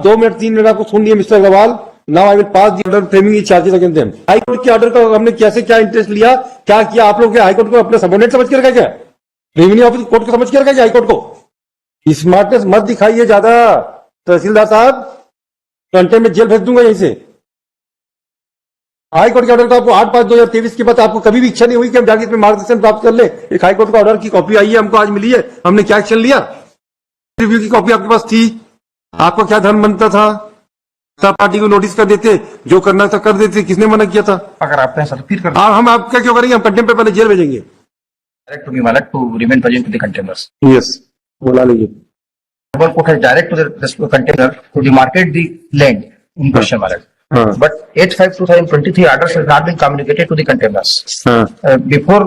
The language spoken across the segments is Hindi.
2 मिनट 3 मिनट आपको सुन लिया mister Agarwal. Now I will pass the order framing charges against them. High court के ऑर्डर का हमने कैसे क्या इंटरेस्ट लिया, क्या किया आप लोग? हाई कोर्ट को अपने सबऑर्डिनेट समझ के रखा क्या? रेवेन्यू ऑफिस कोर्ट को समझ के रखा क्या हाई कोर्ट को? स्मार्टनेस मत दिखाइए ज्यादा तहसीलदार साहब, घंटे में जेल भेज दूंगा यहीं से। हाई कोर्ट के ऑर्डर का आपको 8/5/2023 के बाद आपको कभी भी इच्छा नहीं हुई कि हम जाके इसमें मार्गदर्शन प्राप्त कर ले। एक हाई कोर्ट का ऑर्डर की कॉपी आई है, हमको आज मिली है, हमने क्या एक्शन लिया? रिव्यू की कॉपी आपके पास थी, आपको क्या धर्म बनता था? सब पार्टी को नोटिस कर देते, जो करना था कर देते, किसने मना किया था? अगर आप सर फिर कर हम आप क्या क्यों करेंगे? हम कंटेम्प्ट पे पहले जेल भेजेंगे। डायरेक्ट टू बी मालक to remain present to the containers. Yes, बोला लीजिए। Court has direct to the container to demarcate the land in question mallet. But 8/5/2023 orders has not been communicated to the containers. Before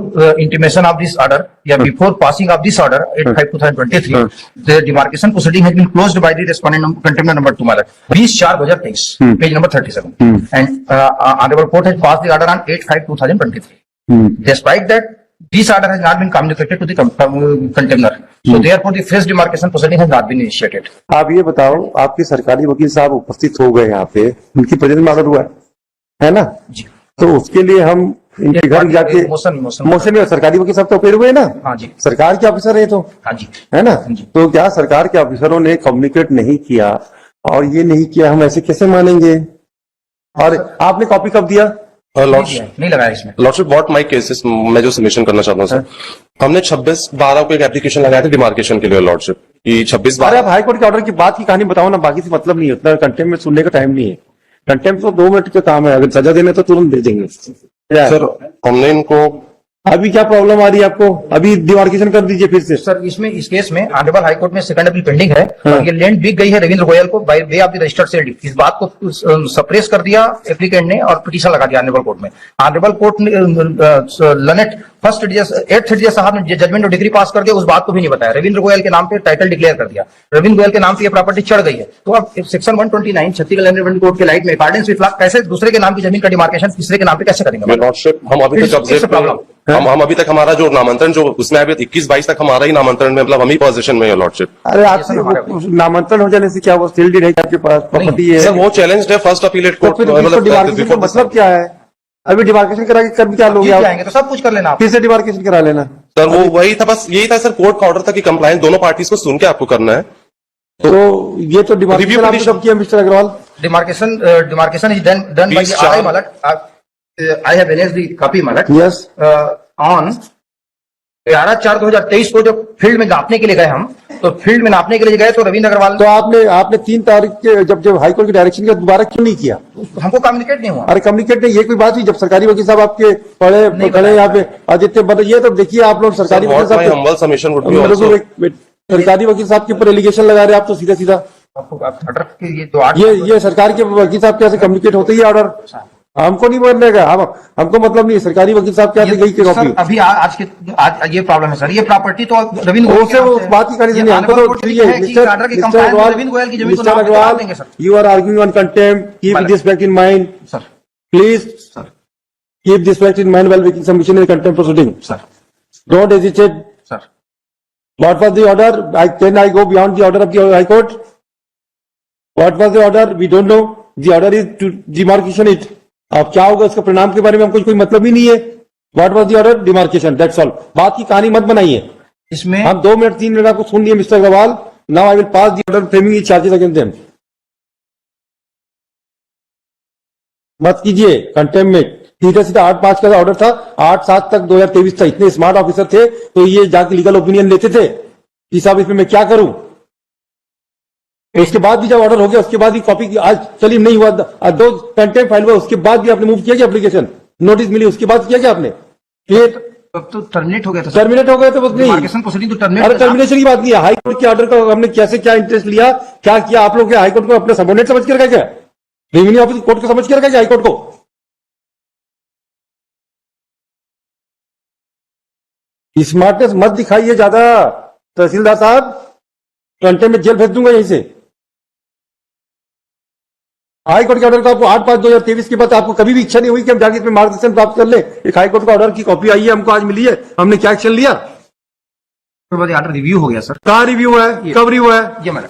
intimation of this order, before passing of this order 8/5/2023, the demarcation proceeding has been closed by the respondent container number 2 mallet 20/4/2023, page number 37, and honorable court has passed the order on 8/5/2023. Despite that, this order has not been communicated to the container. So therefore the first demarcation proceeding has not been initiated. आप ये बताओ, आपके सरकारी वकील साहब उपस्थित हो गए यहाँ पे, उनकी प्रेजेंस में ऑर्डर हुआ है ना? जी। तो उसके लिए हम इनके घर जाके मोशन में सरकारी वकील साहब तो अपेयर हुए ना? हाँ जी। सरकार के ऑफिसर है तो, हाँ जी, है ना? जी। तो क्या सरकार के ऑफिसरों ने कम्युनिकेट नहीं किया और ये नहीं किया, हम ऐसे कैसे मानेंगे? और आपने कॉपी कब दिया? लॉर्डशिप नहीं लगाया इसमें। लॉर्डशिप व्हाट माय केसेस, मैं जो सबमिशन करना चाहता हूँ सर, हमने 26/12 को एक एप्लीकेशन लगाया था डिमार्केशन के लिए लॉर्डशिप की 26/12। अरे आप हाई कोर्ट के ऑर्डर की बात की कहानी बताओ ना, बाकी से मतलब नहीं होता। कंटेम्प्ट में सुनने का टाइम नहीं है, कंटेम्प्ट तो 2 मिनट का काम है, अगर सजा देने तो तुरंत दे देंगे। सर हमने इनको अभी क्या प्रॉब्लम आ रही है आपको? अभी डिमार्केशन कर दीजिए फिर से। सर इसमें इस केस में ऑनरेबल हाई कोर्ट में सेकंड अपील पेंडिंग है और ये लैंड बिक गई है रविंद्र गोयल को by way of the registered sale deed. इस बात को सप्रेस कर दिया एप्लीकेंट ने और पिटीशन लगा दिया ऑनरेबल कोर्ट में। ऑनरेबल कोर्ट ने लनेट फर्स्ट एट साहब ने जजमेंट और डिग्री पास करके उस बात को भी नहीं बताया। रविंद्र गोयल के नाम पे टाइटल डिक्लेयर कर दिया, रविंद्र गोयल के नाम पे ये प्रॉपर्टी चढ़ गई है। तो अब section 129 Chhattisgarh land revenue code के लाइट में अकॉर्डिंग विद लॉ कैसे दूसरे के नाम की जमीन का डिमार्केशन तीसरे के नाम पे कैसे करेंगे? लॉर्डशिप हम अभी तक हम अभी तक हमारा जो नामांतरण जो उसमें अभी 21-22 तक हमारा ही नामांतरण में, मतलब हम ही पोजीशन में है लॉर्डशिप। अरे आप नामांतरण हो जाने से क्या वो सेल डीड है आपके पास, प्रॉपर्टी है? सर वो चैलेंज है फर्स्ट अपीलेट कोर्ट में। मतलब क्या है? अभी डिमार्केशन करा के कर भी क्या लोग जाएंगे तो सब कुछ कर लेना, फिर से डिमार्केशन करा लेना। सर वो वही था, बस यही था सर, कोर्ट का ऑर्डर था कि कंप्लायंस दोनों पार्टीज को सुन के आपको करना है। तो ये तो डिमार्केशन आपने कब किया mister Agarwal? Demarcation is done by I mallet. I have arranged the copy mallet. Yes. On 11/4/2023 को जब फील्ड में नापने के लिए गए हम, तो फील्ड में नापने के लिए गए तो रविंद्र अग्रवाल तो आपने 3 तारीख के जब हाईकोर्ट की डायरेक्शन का दोबारा क्यों नहीं किया? हमको कम्युनिकेट नहीं हुआ। अरे कम्युनिकेट नहीं, ये कोई बात हुई? जब सरकारी वकील साहब आपके खड़े यहाँ पे आदित्य बताइए, तो देखिए आप लोग सरकारी वकील साहब सरकारी वकील साहब के ऊपर एलिगेशन लगा रहे आप, तो सीधा सीधा ये सरकार के वकील साहब कैसे कम्युनिकेट होते ही ऑर्डर? हमको नहीं बोलने का, हमको मतलब नहीं। सरकारी वकील साहब क्या गई की कॉपी? अभी आज ये प्रॉब्लम है सर, ये प्रॉपर्टी तो रविंद्र उस बात की कहानी नहीं। हमको तो mister Agarwal, you are arguing on contempt, keep this fact in mind sir, please sir, keep this fact in mind while making submission in contempt proceeding sir, don't hesitate sir. What was the order? Can I go beyond the order of the High Court? What was the order? We don't know. The order is to demarcation it. अब क्या होगा उसका परिणाम के बारे में हमको कोई मतलब ही नहीं है। What was the order? Demarcation. That's all. बात की कहानी मत बनाइए। इसमें हम 2 मिनट 3 मिनट आपको सुन लिए mister Agarwal. Now I will pass the order framing charges against them. मत कीजिए कंटेम्प्ट में। सीधा सीधा 8/5 का ऑर्डर था, 8/7 तक 2023 था। इतने स्मार्ट ऑफिसर थे तो ये जाके लीगल ओपिनियन लेते थे कि साहब इसमें मैं क्या करूं। उसके बाद भी जब ऑर्डर हो गया उसके बाद भी कॉपी आज चलिए नहीं हुआ, 2 कंटेम्प्ट फाइल हुआ, उसके बाद भी आपने मूव किया क्या एप्लीकेशन? नोटिस मिली उसके बाद किया क्या आपने? फिर तो टर्मिनेट हो गया था। टर्मिनेट हो गए तो बस नहीं, अरे टर्मिनेशन की बात नहीं है। हाई कोर्ट के ऑर्डर का हमने कैसे क्या इंटरेस्ट लिया, क्या किया आप लोग? हाई कोर्ट को अपने सबऑर्डिनेट समझ के रखा क्या? रेवेन्यू ऑफिस कोर्ट को समझ के रखा क्या हाई कोर्ट को? स्मार्टनेस मत दिखाइए ज्यादा तहसीलदार साहब, घंटे में जेल भेज दूंगा यहीं से। हाई कोर्ट के ऑर्डर का आपको 8/5/2023 के बाद आपको कभी भी इच्छा नहीं हुई कि हम जाके इसमें मार्गदर्शन प्राप्त कर ले। एक हाई कोर्ट का ऑर्डर की कॉपी आई है, हमको आज मिली है, हमने क्या एक्शन लिया? ऑर्डर रिव्यू हो गया सर। कहाँ रिव्यू है, कब रिव्यू है? ये मैडम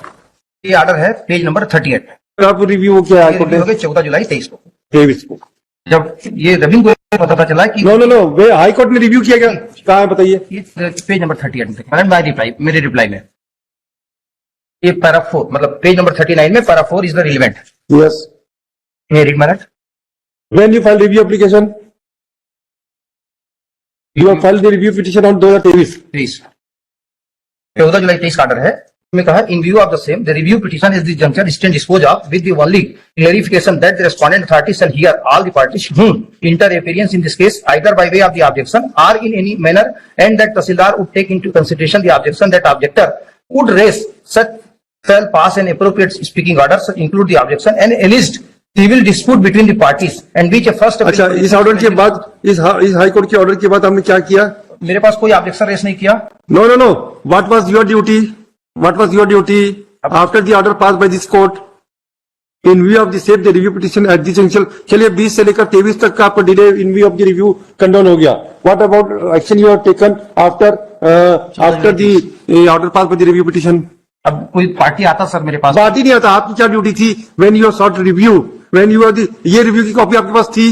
ये ऑर्डर है पेज नंबर 38 में। आप रिव्यू क्या हाई कोर्ट ने 14 जुलाई 23 को, 23 को? जब ये रविंद्र गोयल को पता चला कि नो नो नो, वे हाई कोर्ट ने रिव्यू किया क्या? कहाँ है बताइए? ये पेज नंबर 38 में मैडम, माय रिप्लाई, मेरे रिप्लाई में ये पैरा 4, मतलब पेज नंबर 39 में para 4 is the relevant. Yes, ये read madam, when you file review application, you have filed the review petition on 2023. Please 14 जुलाई 23 का ऑर्डर है। में कहा in view of the same the review petition is the junction stand dispose of with the only clarification that the respondent authority shall hear all the parties interference in this case either by way of the objection और in any manner and that tehsildar would take into consideration the objection that objector would raise such shall pass an appropriate speaking order such include the objection and alleged civil dispute between the parties and which a first अच्छा, इस ऑर्डर के बाद, इस हाई कोर्ट के ऑर्डर के बाद हमने क्या किया? मेरे पास कोई ऑब्जेक्शन रेस नहीं किया। No no no, what was your duty? What was your duty after the order pass by this court in view of the same the review petition at this junction? चलिए 20 से लेकर 23 तक का आपका delay in view of the review condone हो गया। What about action you have taken after the order pass by the review petition? अब कोई पार्टी आता सर मेरे पास, बात ही नहीं आता। आपकी क्या ड्यूटी थी? When you sought review, when you ये रिव्यू की कॉपी आपके पास थी?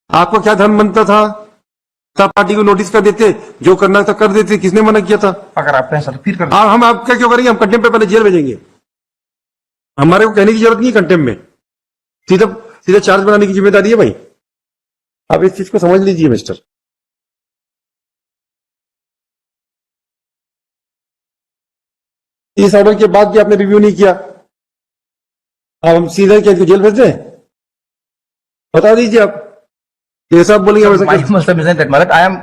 आपको क्या धर्म बनता था? सब पार्टी को नोटिस कर देते, जो करना था कर देते। किसने मना किया था? अगर आप कहें सर फिर कर हम आपका क्यों करेंगे? हम कंटेम्प पे पहले जेल भेजेंगे। हमारे को कहने की जरूरत नहीं है कंटेम्प में, सीधा सीधा चार्ज बनाने की जिम्मेदारी है भाई। आप इस चीज को समझ लीजिए मिस्टर। इस ऑर्डर के बाद भी आपने रिव्यू नहीं किया, अब हम सीधा क्या जेल भेज दें? बता दीजिए आप। ये सब बोलेंगे वैसा आई एम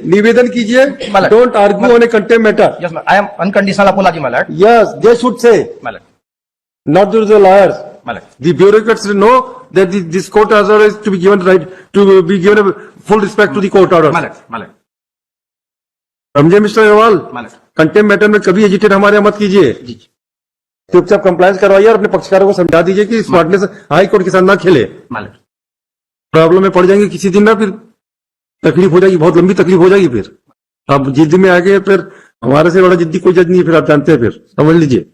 निवेदन कीजिए। Don't argue on A contempt matter. I am unconditional apology my Lord. Yes, they should say, my Lord, not the lawyers. My Lord. The bureaucrats know that this court order is to be given a full respect to the court order. My lord, my lord, समझे mister Agarwal? My lord. Contempt matter में कभी एजिटेट हमारे यहाँ मत कीजिए। जी चुपचाप कंप्लायंस करवाइए और अपने पक्षकारों को समझा दीजिए कि स्मार्टनेस हाई कोर्ट के साथ ना खेले। My Lord. प्रॉब्लम में पड़ जाएंगे किसी दिन ना, फिर तकलीफ हो जाएगी, बहुत लंबी तकलीफ हो जाएगी। फिर अब जिद्दी में आ गए, फिर हमारे से बड़ा जिद्दी कोई जज नहीं है, फिर आप जानते हैं। फिर समझ लीजिए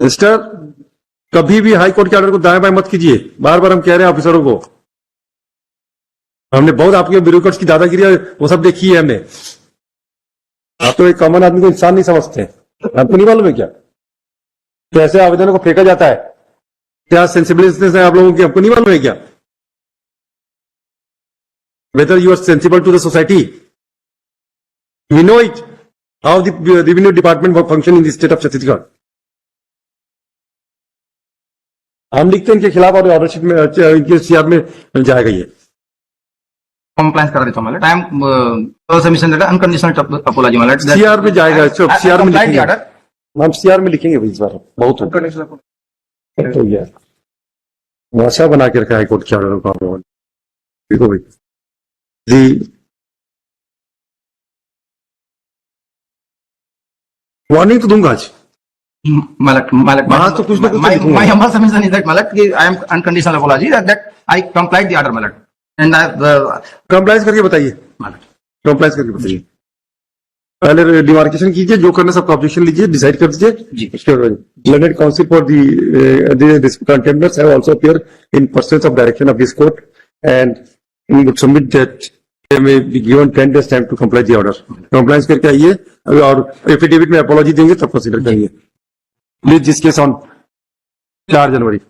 मिस्टर, कभी भी हाई कोर्ट के ऑर्डर को दाएं बाएं मत कीजिए। बार बार हम कह रहे हैं ऑफिसरों को। हमने बहुत आपके ब्यूरोक्रेट्स की दादागिरी वो सब देखी है हमने। आप तो एक कॉमन आदमी को इंसान नहीं समझते। आपको नहीं मालूम है क्या कैसे आवेदनों को फेंका जाता है? क्या सेंसिबिलिटीज है आप लोगों की? आपको नहीं मालूम है क्या? Whether you are sensible to the society, we know it, how the revenue department function in the state of Chhattisgarh. हम लिखते हैं इनके खिलाफ और ऑर्डर शीट में इनके सीआर में जाएगा ये। कंप्लायंस कर देता हूं my Lord. I am submission that unconditional apology my Lord. CR में जाएगा, सीआर में लिखेंगे। ऑर्डर हम सीआर में लिखेंगे भाई इस बार। बहुत हो तो गया, भाषा बना के रखा है कोर्ट के ऑर्डर को। देखो भाई जी, वार्निंग तो दूंगा आज। my lord, हाँ, तो कुछ ना कुछ तो लिखूंगा। my humble submission is that my lord, I am unconditional apology that I complied the order my lord and compliance करके बताइए, my lord। कंप्लायंस करके बताइए। पहले डिमार्केशन कीजिए, जो करना सबका ऑब्जेक्शन लीजिए, डिसाइड कर दीजिए। जी। उसके बाद learned counsel for the contemnors have also appear in pursuance of direction of this court and we would submit that they may be given 10 days time to comply the order. Compliance करके आइए और एफिडेविट में अपॉलॉजी देंगे तब कंसीडर करेंगे। Please this case on 4 January.